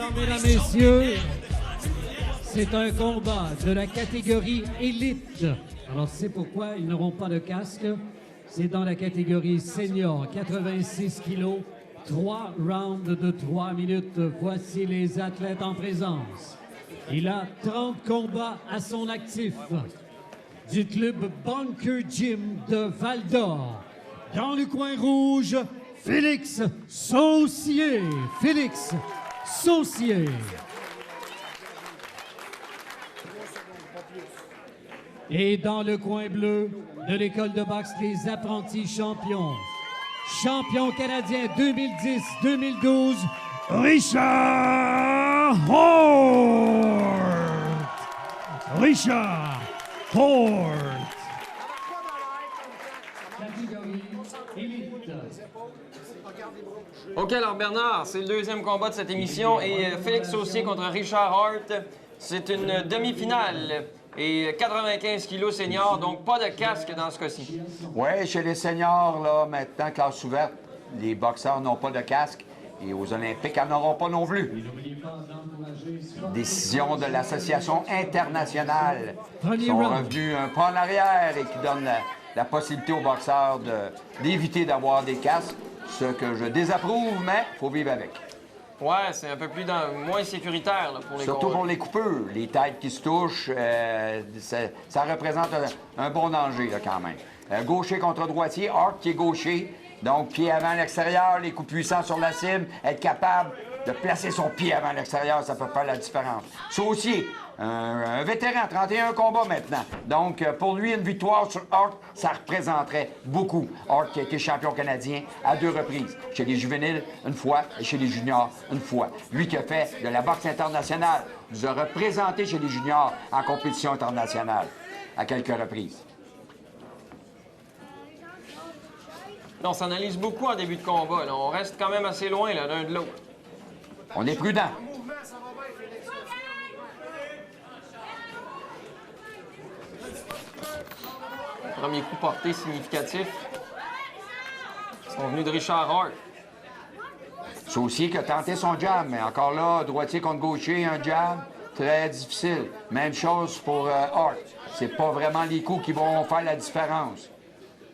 Alors, mesdames, messieurs, c'est un combat de la catégorie élite. Alors, c'est pourquoi ils n'auront pas de casque. C'est dans la catégorie senior, 86 kilos, 3 rounds de 3 minutes. Voici les athlètes en présence. Il a 30 combats à son actif. Du club Bunker Gym de Val-d'Or. Dans le coin rouge, Félix Saucier. Félix Saucier. Et dans le coin bleu de l'école de boxe des apprentis champions, champion canadien 2010-2012, Richard Hort. Richard Hort. Catégorie élite. OK, alors Bernard, c'est le deuxième combat de cette émission et Félix Saucier contre Richard Hort. C'est une demi-finale et 95 kilos senior, donc pas de casque dans ce cas-ci. Oui, chez les seniors, là, maintenant, classe ouverte, les boxeurs n'ont pas de casque et aux Olympiques, ils n'en auront pas non plus. Décision de l'Association internationale qui sont revenus un pas en arrière et qui donnent la possibilité aux boxeurs d'éviter d'avoir des casques, ce que je désapprouve, mais il faut vivre avec. Ouais, c'est un peu plus moins sécuritaire là, pour les Surtout pour les coupeurs, les têtes qui se touchent, ça représente un bon danger là, quand même. Gaucher contre droitier, Hort qui est gaucher, donc pied avant l'extérieur, les coups puissants sur la cible, être capable de placer son pied avant l'extérieur, ça peut faire la différence. Saucier, un vétéran, 31 combats maintenant. Donc, pour lui, une victoire sur Hort, ça représenterait beaucoup. Hort qui a été champion canadien à 2 reprises. Chez les juvéniles, une fois, et chez les juniors, une fois. Lui qui a fait de la boxe internationale, nous a représenté chez les juniors en compétition internationale à quelques reprises. On s'analyse beaucoup en début de combat. Là. On reste quand même assez loin l'un de l'autre. On est prudent. Premier coup porté significatif. Ils sont venus de Richard Hort. Saucier qui a tenté son jab, mais encore là, droitier contre gaucher, un jab, très difficile. Même chose pour Hort. C'est pas vraiment les coups qui vont faire la différence.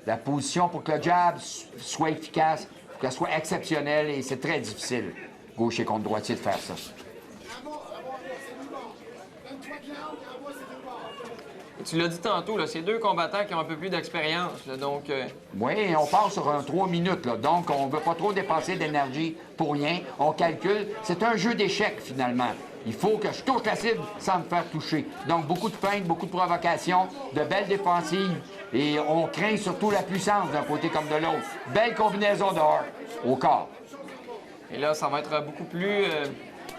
La position pour que le jab soit efficace, pour qu'elle soit exceptionnelle, et c'est très difficile, gaucher contre droitier, de faire ça. Tu l'as dit tantôt, c'est 2 combattants qui ont un peu plus d'expérience, donc... Oui, on part sur un 3 minutes, là, donc on ne veut pas trop dépenser d'énergie pour rien. On calcule. C'est un jeu d'échecs, finalement. Il faut que je touche la cible sans me faire toucher. Donc, beaucoup de feintes, beaucoup de provocations, de belles défensives, et on craint surtout la puissance d'un côté comme de l'autre. Belle combinaison de Hort au corps. Et là, ça va être beaucoup plus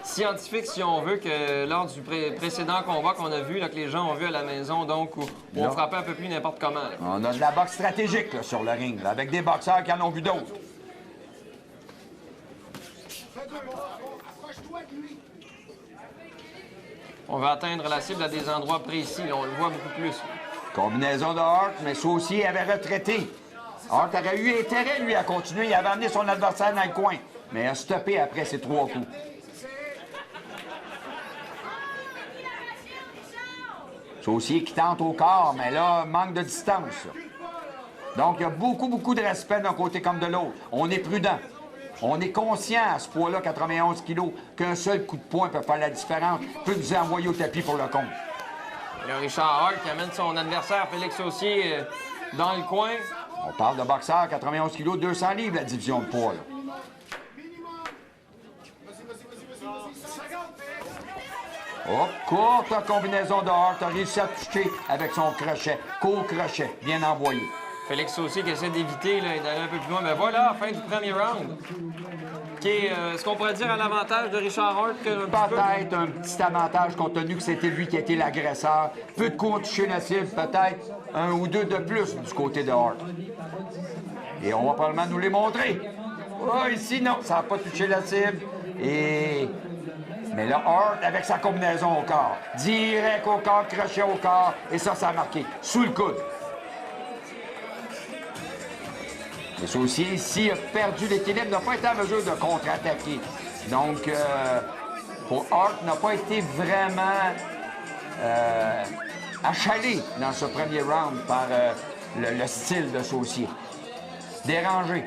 scientifique, si on veut, que lors du précédent combat qu'on a vu, là, que les gens ont vu à la maison, donc, où on frappait un peu plus n'importe comment. Là. On a de la boxe stratégique là, sur le ring, là, avec des boxeurs qui en ont vu d'autres. On va atteindre la cible à des endroits précis, là, on le voit beaucoup plus. Combinaison de Hort, mais Saucier avait retraité. Hort aurait eu intérêt, lui, à continuer. Il avait amené son adversaire dans le coin, mais il a stoppé après ces 3 coups. Saucier qui tente au corps, mais là, manque de distance. Donc, il y a beaucoup de respect d'un côté comme de l'autre. On est prudent. On est conscient à ce poids-là, 91 kilos, qu'un seul coup de poing peut faire la différence, peut nous envoyer au tapis pour le compte. Et là, Richard Hort qui amène son adversaire, Félix Saucier, dans le coin. On parle de boxeur, 91 kilos, 200 livres, la division de poids, là. Oh, courte combinaison de Hort, a réussi à toucher avec son crochet, court crochet, bien envoyé. Félix Saucier qui essaie d'éviter et d'aller un peu plus loin. Mais voilà, fin du premier round. Qui est, ce qu'on pourrait dire à l'avantage de Richard Hort? Peut-être un petit avantage compte tenu que c'était lui qui a été l'agresseur. Peu de coups ont touché la cible, peut-être 1 ou 2 de plus du côté de Hort. Et on va probablement nous les montrer. Oh, ici, non, ça n'a pas touché la cible. Mais là, Hort, avec sa combinaison au corps, direct au corps, crochet au corps, et ça a marqué, sous le coude. Mais Saucier, ici, a perdu l'équilibre, n'a pas été en mesure de contre-attaquer. Donc, pour Hart n'a pas été vraiment achalé dans ce premier round par le style de Saucier. Dérangé.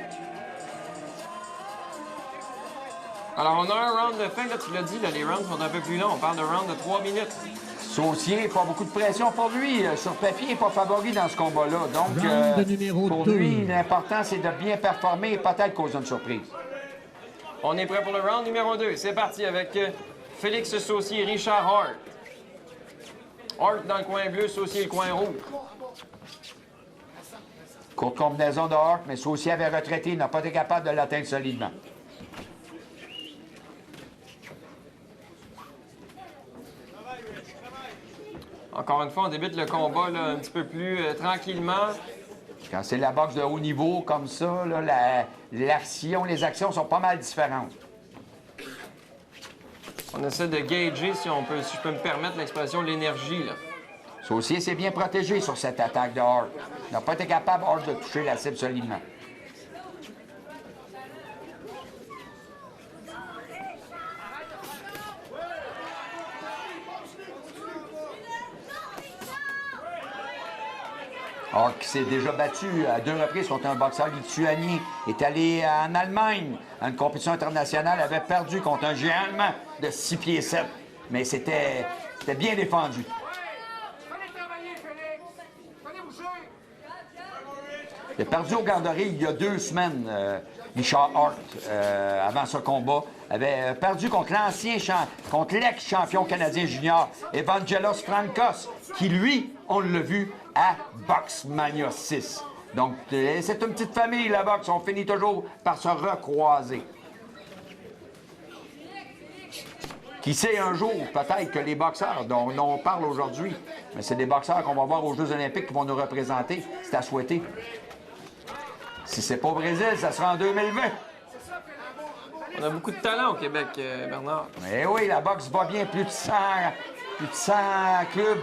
Alors, on a un round de fin, là, tu l'as dit, là, les rounds sont un peu plus longs. On parle de round de 3 minutes. Saucier, pas beaucoup de pression pour lui. Sur papier, il n'est pas favori dans ce combat-là. Donc, Round numéro pour 2. lui, l'important, c'est de bien performer et peut-être causer une surprise. On est prêt pour le round numéro 2. C'est parti avec Félix Saucier et Richard Hart. Hart dans le coin bleu, Saucier le coin rouge. Courte combinaison de Hart, mais Saucier avait retraité. Il n'a pas été capable de l'atteindre solidement. Encore une fois, on débute le combat là, un petit peu plus tranquillement. Quand c'est la boxe de haut niveau comme ça, là, les actions sont pas mal différentes. On essaie de gager, si je peux me permettre l'expression, l'énergie. Saucier s'est bien protégé sur cette attaque de Hart. Il n'a pas été capable, Hart, de toucher la cible solidement. Hart qui s'est déjà battu à 2 reprises contre un boxeur lituanien, est allé en Allemagne à une compétition internationale, avait perdu contre un géant allemand de 6 pieds 7. Mais c'était bien défendu. Il a perdu au garderie il y a 2 semaines, Richard Hart, avant ce combat. Avait perdu contre l'ex-champion canadien junior, Evangelos Francos, qui, lui, on l'a vu, à Boxmania 6. Donc, c'est une petite famille, la boxe. On finit toujours par se recroiser. Qui sait un jour, peut-être que les boxeurs dont on parle aujourd'hui, mais c'est des boxeurs qu'on va voir aux Jeux olympiques qui vont nous représenter. C'est à souhaiter. Si c'est pas au Brésil, ça sera en 2020. On a beaucoup de talent au Québec, Bernard. Mais oui, la boxe va bien. Plus de 100 clubs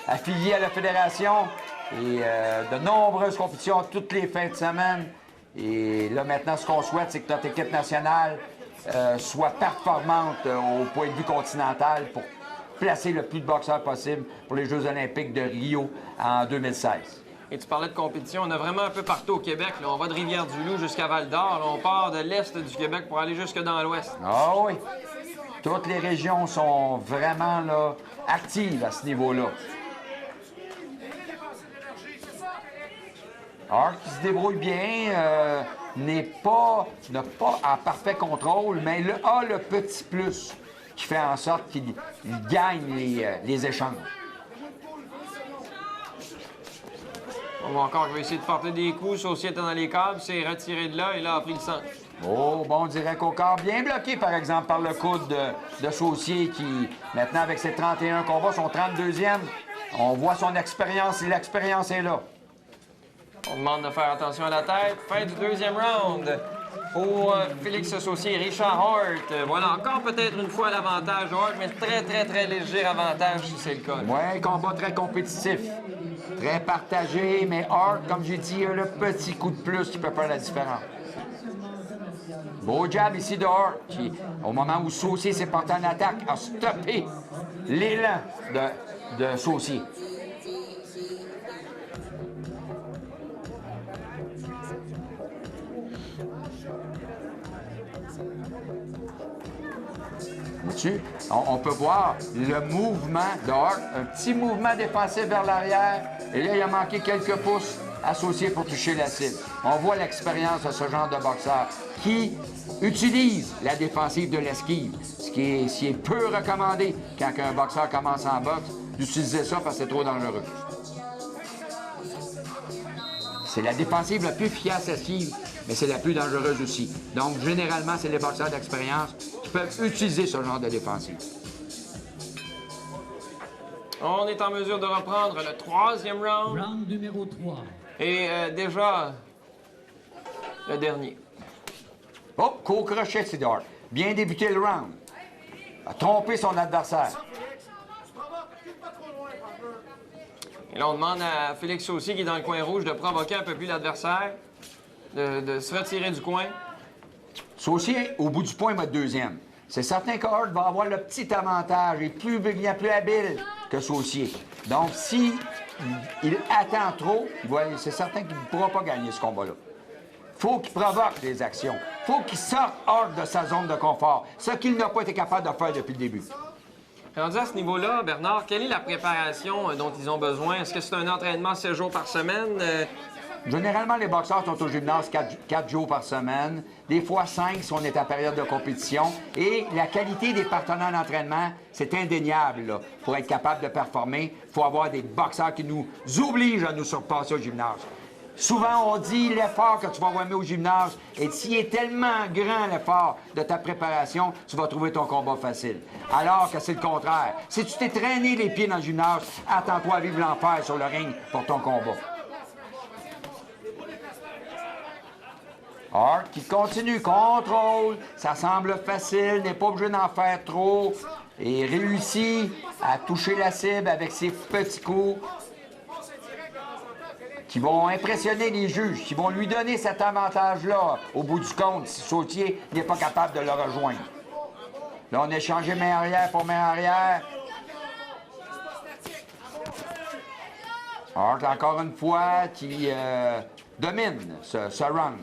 affiliés à la fédération et de nombreuses compétitions toutes les fins de semaine. Et là, maintenant, ce qu'on souhaite, c'est que notre équipe nationale soit performante au point de vue continental pour placer le plus de boxeurs possible pour les Jeux olympiques de Rio en 2016. Et tu parlais de compétition, on a vraiment un peu partout au Québec. Là. On va de Rivière-du-Loup jusqu'à Val-d'Or. On part de l'est du Québec pour aller jusque dans l'ouest. Ah oui. Toutes les régions sont vraiment là, actives à ce niveau-là. Hart qui se débrouille bien, n'a pas en parfait contrôle, mais a le petit plus qui fait en sorte qu'il gagne les échanges. On va encore essayer de porter des coups. Saucier était dans les câbles, s'est retiré de là et là a pris le centre. Oh, bon direct au corps. Bien bloqué, par exemple, par le coude de Saucier qui, maintenant, avec ses 31 combats, son 32e, on voit son expérience et l'expérience est là. On demande de faire attention à la tête. Fin du 2e round pour Félix Saucier et Richard Hart. Voilà, encore peut-être une fois l'avantage de Hart, mais très, très, très léger avantage si c'est le cas. Oui, combat très compétitif. Très partagé, mais Hart, comme j'ai dit, a le petit coup de plus qui peut faire la différence. Beau jab ici de Hart, qui, au moment où Saucier s'est porté en attaque, a stoppé l'élan de Saucier. On peut voir le mouvement de Hart, un petit mouvement défensif vers l'arrière, et là, il a manqué quelques pouces associés pour toucher la cible. On voit l'expérience de ce genre de boxeur qui utilise la défensive de l'esquive, ce qui est peu recommandé quand un boxeur commence en boxe, d'utiliser ça parce que c'est trop dangereux. C'est la défensive la plus efficace esquive, mais c'est la plus dangereuse aussi. Donc, généralement, c'est les boxeurs d'expérience qui peuvent utiliser ce genre de défensive. On est en mesure de reprendre le 3e round. Round numéro 3. Et déjà, le dernier. Oh, co-crochet, c'est Hart. Bien débuté le round. A trompé son adversaire. Et là, on demande à Félix Saucier, qui est dans le coin rouge, de provoquer un peu plus l'adversaire, de se retirer du coin. Saucier, au bout du point, il va être 2e. c'est certain que Hart va avoir le petit avantage. Il est bien plus habile que Saucier. Donc, si il attend trop, c'est certain qu'il ne pourra pas gagner ce combat-là. Faut qu'il provoque des actions. Faut qu'il sorte Hart de sa zone de confort, ce qu'il n'a pas été capable de faire depuis le début. Rendu à ce niveau-là, Bernard, quelle est la préparation dont ils ont besoin? Est-ce que c'est un entraînement 7 jours par semaine? Généralement, les boxeurs sont au gymnase 4 jours par semaine, des fois 5 si on est en période de compétition. Et la qualité des partenaires d'entraînement, c'est indéniable. Là. Pour être capable de performer, il faut avoir des boxeurs qui nous obligent à nous surpasser au gymnase. Souvent, on dit l'effort que tu vas avoir mis au gymnase, et s'il est tellement grand l'effort de ta préparation, tu vas trouver ton combat facile. Alors que c'est le contraire. Si tu t'es traîné les pieds dans le gymnase, attends-toi à vivre l'enfer sur le ring pour ton combat. Hart qui continue, contrôle, ça semble facile, n'est pas obligé d'en faire trop, et réussit à toucher la cible avec ses petits coups qui vont impressionner les juges, qui vont lui donner cet avantage-là au bout du compte si Saucier n'est pas capable de le rejoindre. Là, on a échangé main arrière pour main arrière. Hart, encore une fois, qui domine ce round.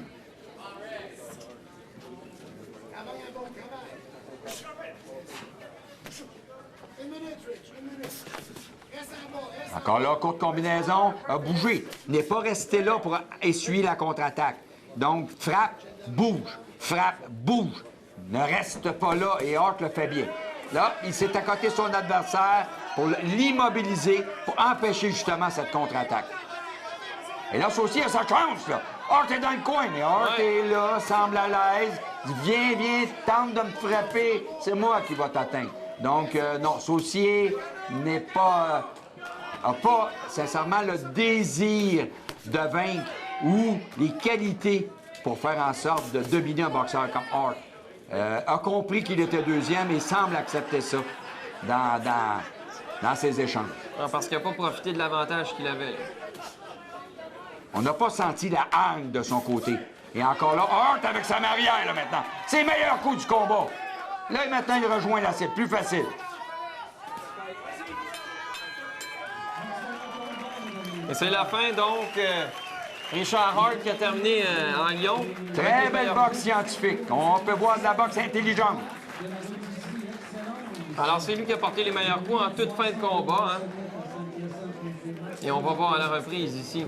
Encore là, courte combinaison, a bougé. N'est pas resté là pour essuyer la contre-attaque. Donc, frappe, bouge. Ne reste pas là et Hart le fait bien. Là, il s'est accoté son adversaire pour l'immobiliser, pour empêcher justement cette contre-attaque. Et là, Saucier a sa chance, là. Hart est dans le coin, mais Hart est là, semble à l'aise. Viens, tente de me frapper, c'est moi qui va t'atteindre. Donc, non, Saucier n'a pas sincèrement le désir de vaincre ou les qualités pour faire en sorte de dominer un boxeur comme Hart. A compris qu'il était deuxième et semble accepter ça dans ses échanges. Non, parce qu'il n'a pas profité de l'avantage qu'il avait. On n'a pas senti la hargne de son côté. Et encore là, Hart avec sa arrière, là, maintenant. C'est le meilleur coup du combat. Là, maintenant, il rejoint la cible. Plus facile. Et c'est la fin, donc. Richard Hart qui a terminé en Lyon. Très belle boxe scientifique. On peut voir de la boxe intelligente. Alors, c'est lui qui a porté les meilleurs coups en toute fin de combat. Hein? Et on va voir à la reprise ici.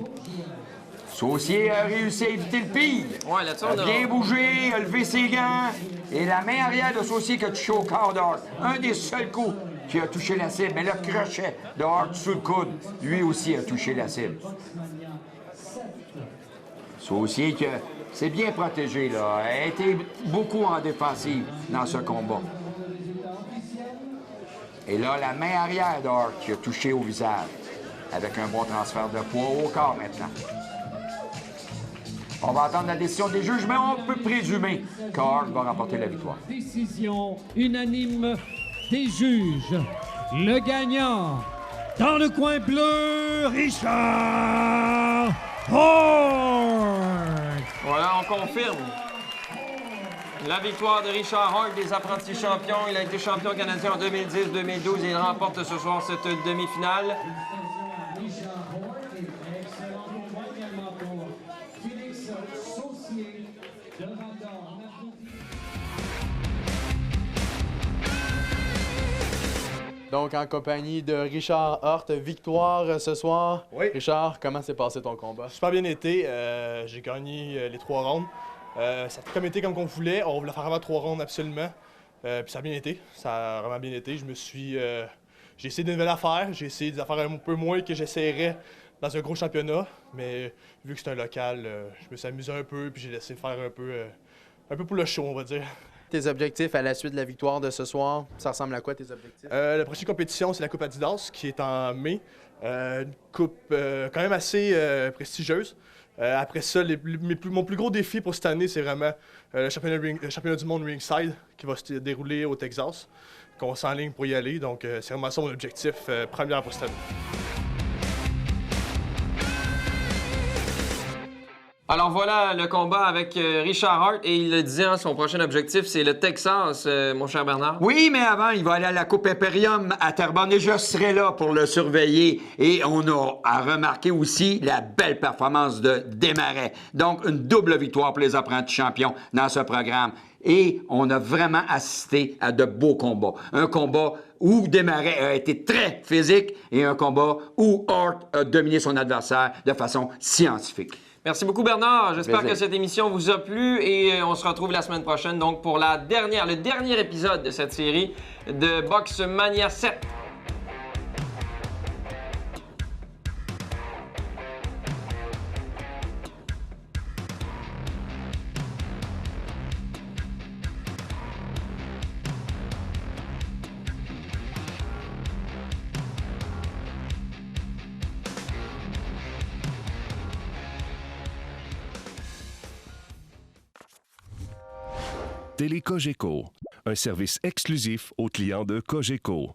Saucier a réussi à éviter le pire. Ouais, là-dessus, on a bien bougé, a levé ses gants. Et la main arrière de Saucier qui a touché au corps d'Hart. Un des seuls coups qui a touché la cible. Mais le crochet de Hart sous le coude, lui aussi a touché la cible. Saucier qui s'est bien protégé, là. A été beaucoup en défensive dans ce combat. Et là, la main arrière d'Hart qui a touché au visage. Avec un bon transfert de poids au corps maintenant. On va attendre la décision des juges, mais on peut présumer qu'Hart va remporter la victoire. Décision unanime des juges. Le gagnant, dans le coin bleu, Richard Hart. Voilà, on confirme. La victoire de Richard Hart, des apprentis champions. Il a été champion canadien en 2010, 2012 et il remporte ce soir cette demi-finale. Donc, en compagnie de Richard Hart, victoire ce soir. Oui. Richard, comment s'est passé ton combat? Super bien été. J'ai gagné les 3 rounds. Ça a comme été comme qu'on voulait. On voulait faire vraiment 3 rounds absolument. Puis ça a bien été. Ça a vraiment bien été. J'ai essayé de nouvelles affaires. J'ai essayé des affaires un peu moins que j'essayerais dans un gros championnat. Mais vu que c'est un local, je me suis amusé un peu. Puis j'ai laissé faire un peu pour le show, on va dire. Tes objectifs à la suite de la victoire de ce soir, ça ressemble à quoi tes objectifs? La prochaine compétition, c'est la Coupe Adidas qui est en mai. Une coupe quand même assez prestigieuse. Après ça, mon plus gros défi pour cette année, c'est vraiment le championnat du monde ringside qui va se dérouler au Texas, qu'on s'enligne pour y aller. Donc, c'est vraiment ça mon objectif premier pour cette année. Alors voilà le combat avec Richard Hart et il le disait, hein, son prochain objectif, c'est le Texas, mon cher Bernard. Oui, mais avant, il va aller à la Coupe Imperium à Terrebonne et je serai là pour le surveiller. Et on a à remarquer aussi la belle performance de Desmarais. Donc, une double victoire pour les apprentis champions dans ce programme. Et on a vraiment assisté à de beaux combats. Un combat où Desmarais a été très physique et un combat où Hart a dominé son adversaire de façon scientifique. Merci beaucoup, Bernard. J'espère Plaisir. que cette émission vous a plu et on se retrouve la semaine prochaine donc pour le dernier épisode de cette série de Box Mania 7. Télé Cogeco, un service exclusif aux clients de Cogeco.